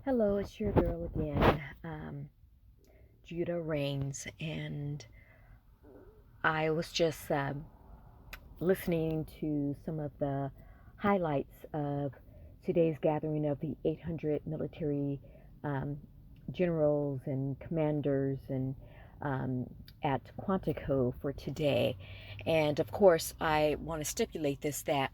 Hello, it's your girl again, Judah Rains, and I was just listening to some of the highlights of today's gathering of the 800 military um, generals and commanders and um, at Quantico for today. And of course, I want to stipulate this that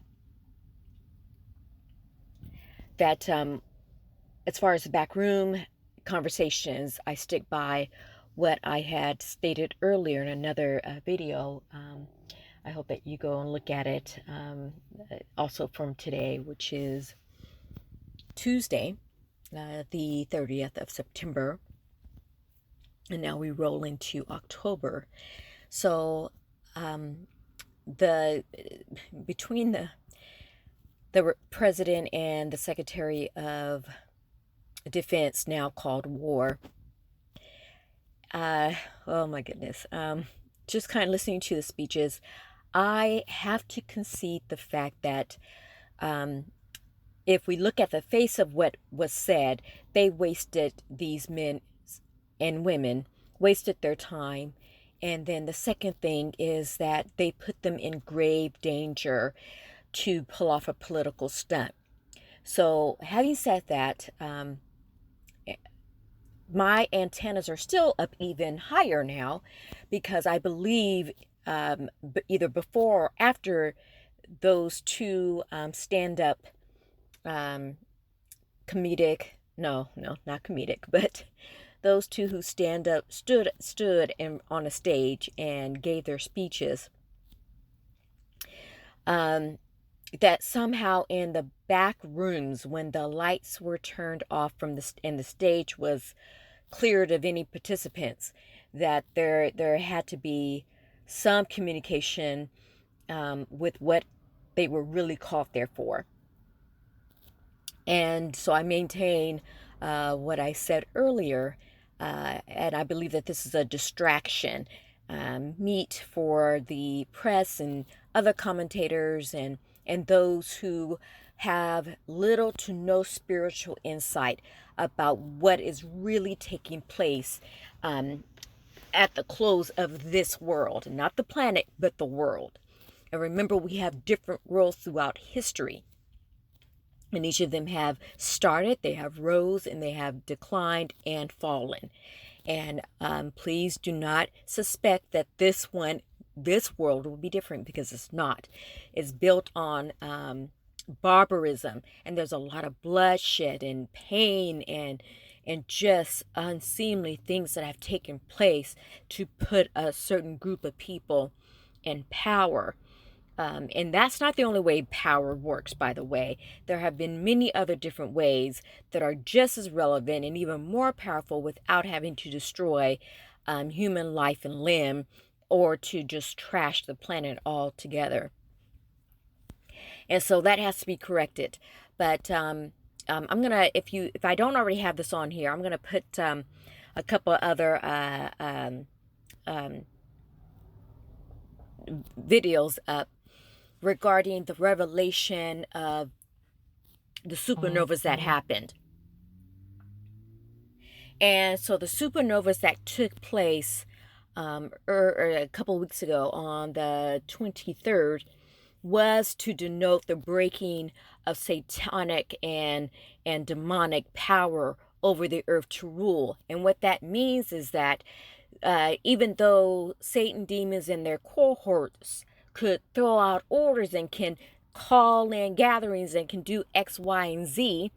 as far as the back room conversations, I stick by what I had stated earlier in another video. I hope that you go and look at it also from today, which is Tuesday, the 30th of September. And now we roll into October. So the between the president and the Secretary of Defense, now called War, oh my goodness. Just kind of listening to the speeches, I have to concede the fact that if we look at the face of what was said, they wasted, these men and women wasted their time. And then the second thing is that they put them in grave danger to pull off a political stunt. So, having said that, my antennas are still up even higher now, because I believe either before or after those two stand-up comedic, no, not comedic, but those two who stood on a stage and gave their speeches, that somehow in the back rooms, when the lights were turned off and the stage was cleared of any participants, that there had to be some communication with what they were really called there for. And so I maintain what I said earlier, and I believe that this is a distraction, meat for the press and other commentators and those who have little to no spiritual insight about what is really taking place at the close of this world. Not the planet, but the world. And remember, we have different worlds throughout history. And each of them have started, they have rose, and they have declined and fallen. And please do not suspect that this world will be different, because it's not. It's built on barbarism, and there's a lot of bloodshed and pain and just unseemly things that have taken place to put a certain group of people in power. And that's not the only way power works, by the way. There have been many other different ways that are just as relevant and even more powerful without having to destroy human life and limb, or to just trash the planet altogether. And so that has to be corrected. But I'm gonna, if I don't already have this on here, I'm gonna put a couple other videos up regarding the revelation of the supernovas that happened. And so the supernovas that took place a couple weeks ago on the 23rd was to denote the breaking of satanic and demonic power over the earth to rule. And what that means is that even though Satan, demons, and their cohorts could throw out orders and can call in gatherings and can do X, Y, and Z,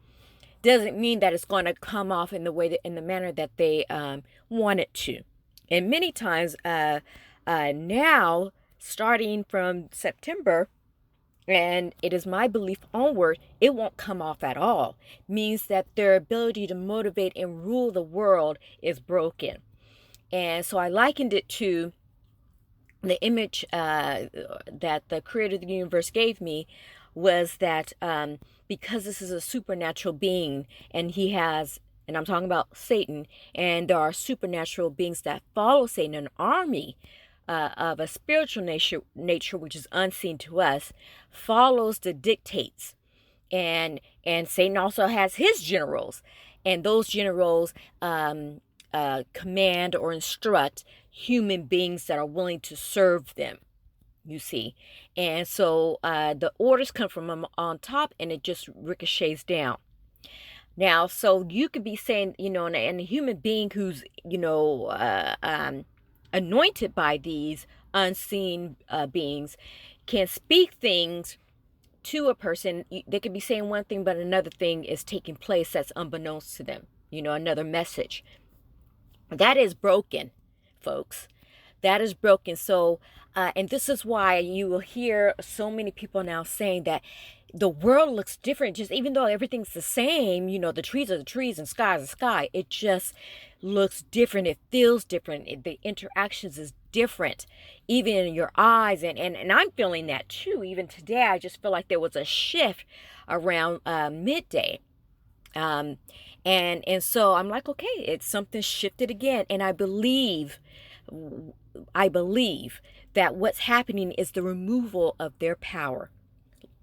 doesn't mean that it's going to come off in the manner that they want it to. And many times now, starting from September, and it is my belief onward, it won't come off at all. It means that their ability to motivate and rule the world is broken. And so I likened it to the image that the creator of the universe gave me, was that because this is a supernatural being, and he has, and I'm talking about Satan, and there are supernatural beings that follow Satan, an army of a spiritual nature which is unseen to us, follows the dictates. And Satan also has his generals. and those generals command or instruct human beings that are willing to serve them, you see. And so the orders come from on top, and it just ricochets down. Now, so you could be saying, and a human being who's, anointed by these unseen beings can speak things to a person. They could be saying one thing, but another thing is taking place that's unbeknownst to them, another message. That is broken, folks. That is broken. So, and this is why you will hear so many people now saying that the world looks different. Just even though everything's the same, the trees are the trees and sky is the sky, it just looks different. It feels different. The interactions is different, even in your eyes. And I'm feeling that too. Even today, I just feel like there was a shift around midday. And so I'm like, okay, it's something shifted again. And I believe that what's happening is the removal of their power,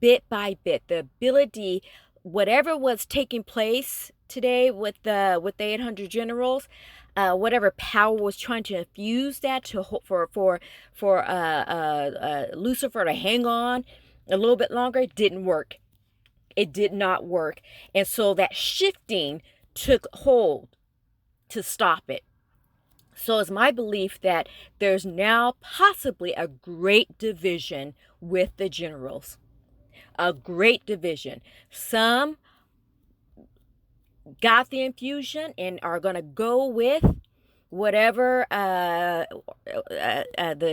bit by bit. The ability, whatever was taking place today with the 800 generals, whatever power was trying to infuse that for Lucifer to hang on a little bit longer, it didn't work. It did not work. And so that shifting took hold to stop it. So it's my belief that there's now possibly a great division with the generals. A great division. Some got the infusion and are going to go with whatever the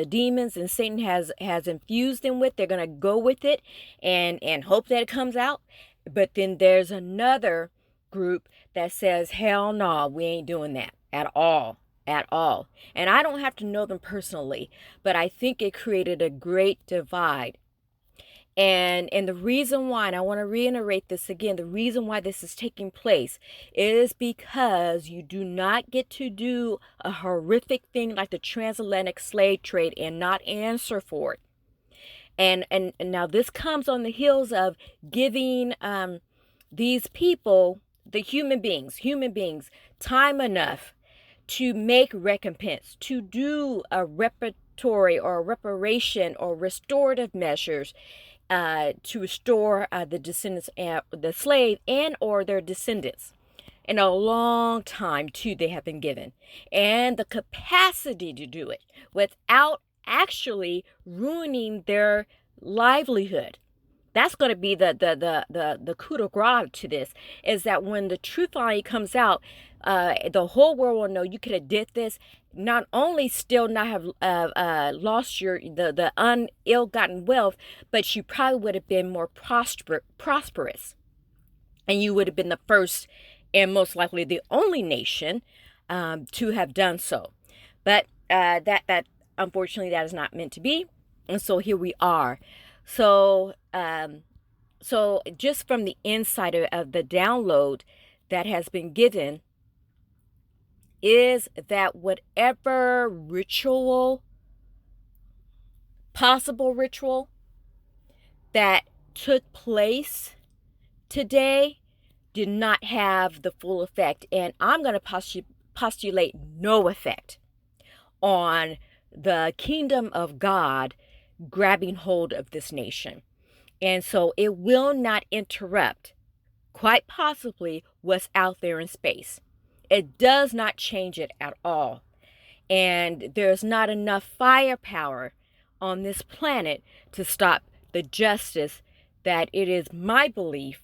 demons and Satan has infused them with. They're going to go with it and hope that it comes out. But then there's another group that says, hell no, we ain't doing that at all. At all. And I don't have to know them personally, but I think it created a great divide. And the reason why, and I want to reiterate this again, the reason why this is taking place is because you do not get to do a horrific thing like the transatlantic slave trade and not answer for it. And now this comes on the heels of giving these people, the human beings, time enough to make recompense, to do a reparatory or reparation or restorative measures to restore the descendants, the slave and or their descendants. In a long time, too, they have been given. And the capacity to do it without actually ruining their livelihood. That's going to be the coup de grace to this, is that when the truth finally comes out, the whole world will know you could have did this. Not only still not have lost the ill-gotten wealth, but you probably would have been more prosperous. And you would have been the first and most likely the only nation to have done so. But that unfortunately, that is not meant to be. And so here we are. So just from the inside of the download that has been given is that whatever possible ritual that took place today did not have the full effect. And I'm going to postulate no effect on the kingdom of God grabbing hold of this nation. And so it will not interrupt, quite possibly, what's out there in space. It does not change it at all. And there's not enough firepower on this planet to stop the justice that it is my belief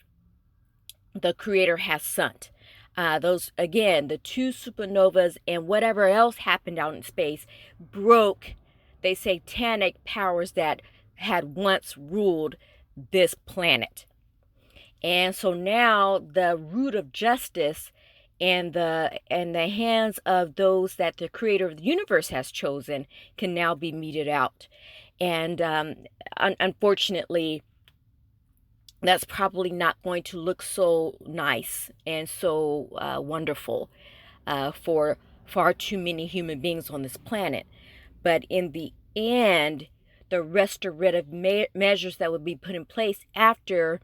the Creator has sent. Those, again, the two supernovas and whatever else happened out in space broke the satanic powers that had once ruled this planet. And so now the root of justice and the hands of those that the Creator of the universe has chosen can now be meted out. And unfortunately, that's probably not going to look so nice and so wonderful for far too many human beings on this planet. But in the end, the restorative measures that would be put in place after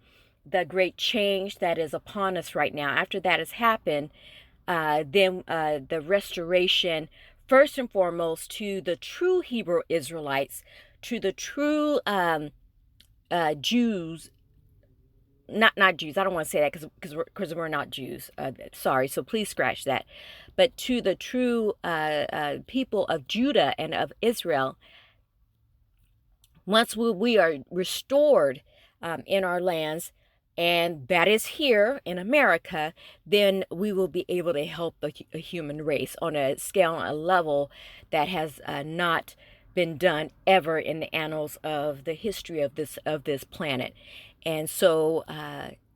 the great change that is upon us right now, after that has happened, then the restoration, first and foremost, to the true Hebrew Israelites, to the true Jews, not Jews. I don't want to say that because we're not Jews. Sorry. So please scratch that. But to the true people of Judah and of Israel, once we are restored in our lands, and that is here in America, then we will be able to help the human race on a scale, on a level that has not been done ever in the annals of the history of this planet. And so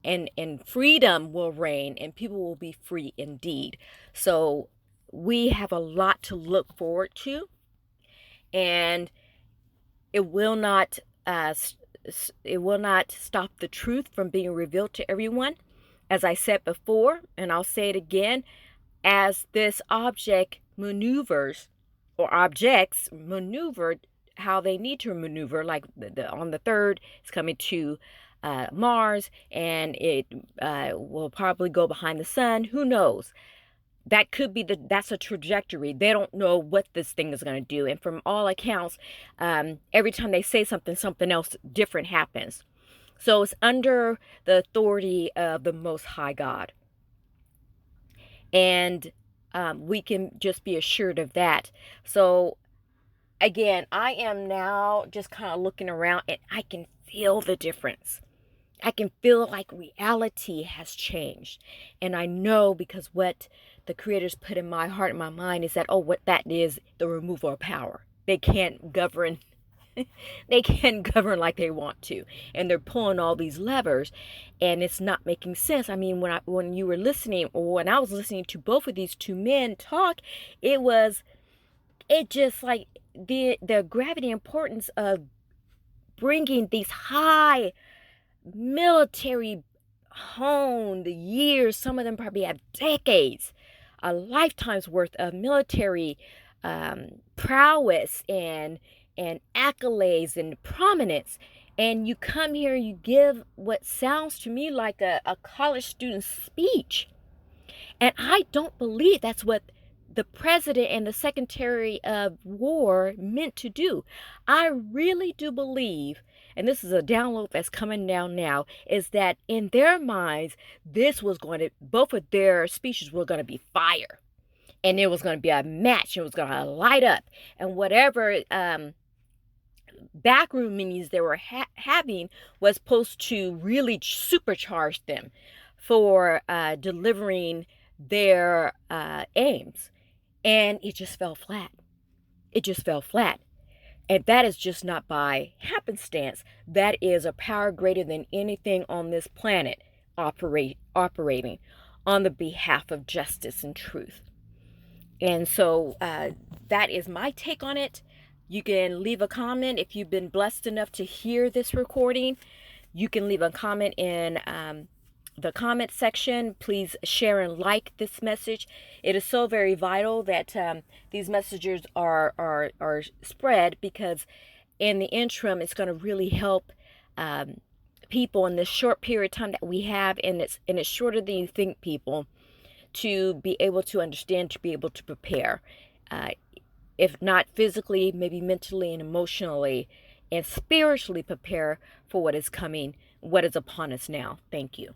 and freedom will reign, and people will be free indeed. So we have a lot to look forward to, and it will not stop the truth from being revealed to everyone. As I said before, and I'll say it again, as this object maneuvers, or objects maneuver how they need to maneuver, like on the 3rd, it's coming to Mars, and it will probably go behind the sun. Who knows? That could be that's a trajectory. They don't know what this thing is going to do, and from all accounts, every time they say something, something else different happens. So it's under the authority of the Most High God, and we can just be assured of that. So again, I am now just kind of looking around, and I can feel the difference. I can feel like reality has changed. And I know, because what the creators put in my heart and my mind is that, what that is, the removal of power. They can't govern. They can't govern like they want to. And they're pulling all these levers, and it's not making sense. I mean, when you were listening, or when I was listening to both of these two men talk, it just like the gravity importance of bringing these high military honed years, some of them probably have decades, a lifetime's worth of military prowess and accolades and prominence, and you come here, you give what sounds to me like a college student speech. And I don't believe that's what the president and the secretary of war meant to do. I really do believe, and this is a download that's coming down now, is that in their minds, both of their speeches were going to be fire. And it was going to be a match. It was going to light up. And whatever backroom meetings they were having was supposed to really supercharge them for delivering their aims. And it just fell flat. It just fell flat. And that is just not by happenstance. That is a power greater than anything on this planet operating on the behalf of justice and truth. And so that is my take on it. You can leave a comment if you've been blessed enough to hear this recording. You can leave a comment in the comment section. Please share and like this message. It is so very vital that these messages are spread, because in the interim, it's going to really help people in this short period of time that we have, and it's shorter than you think, people, to be able to understand, to be able to prepare. If not physically, maybe mentally and emotionally and spiritually prepare for what is coming, what is upon us now. Thank you.